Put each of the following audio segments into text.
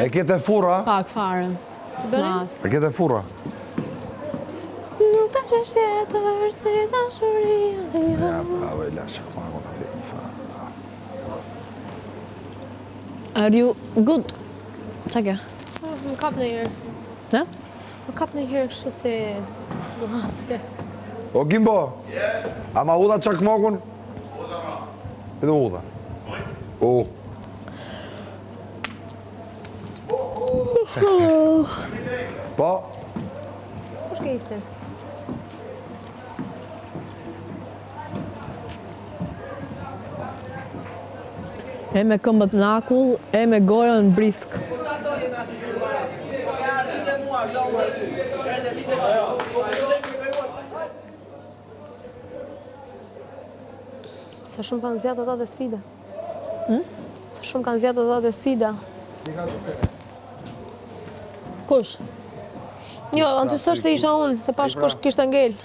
E kete furra? Pak fare. Si bëni? E kete furra? Nuk të që tjetër si dashuria Ja, bravo, e lashe këmagon atë. Are you good? Qa kjo? Më kap në herë. Ne? Më kap në herë kështu si... Luhatje. O, Gimbo? Yes. A ma udha çakmogun? Udha ma. Edhe udha. O. Po? Kush ke istin? E me këmbët në akull, e me gojën brisk. Sa shumë kanë zjatë ata dhe sfida. Sa shumë kanë zjatë ata dhe sfida. Kush? Jo, antysisht se isha unë, se pash kush kishte ngel.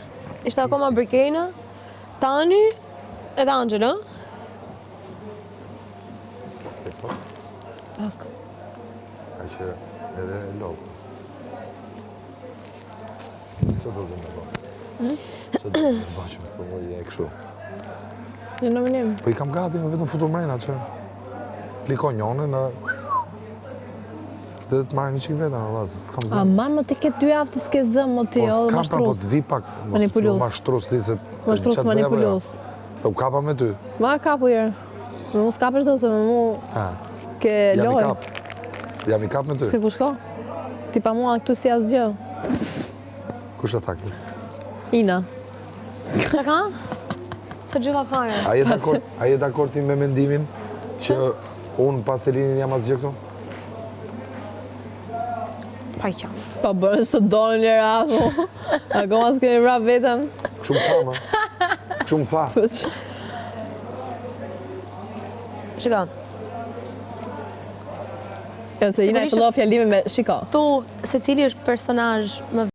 Ishte akoma Brikena, Tani edhe Angela. Tak. Ka që edhe lopë. Që do të me bo? Që do të me bo që me thumë i e këshu? Në në menim. Po i kam gati, me vetëm futur mrena që kliko njone në... Dhe të marrë një qik veta, në vazë, s'kam zëmë. A man më të ketë 2 javë të s'ke zëmë, më ti, Po o s'kam pra, po mashtrus. të vi pak, Manipulus. mashtrus li se... Mashtrus manipulus. Se u kapa me ty. Ma kapu jërë. Me mu s'kapesh do, se me mu Ha, ke jam i lojë. kap. Jam i kap me ty. S'ke ku shko? Ti pa mua këtu si asgjë. Kush e thakti? Ina. Qa ka? Se gjyha fare. A je dakord ti me mendimin që unë pas Elinin jam asgjë këtu? Pa i qam. Pa bërën së të donë njëra, mo. Akoma s'keni vrap vetën. Kështu më tha, ma. Kështu më tha. Shika, Se Ina e fillo fjallimin me shiko. tu se cili është personazh më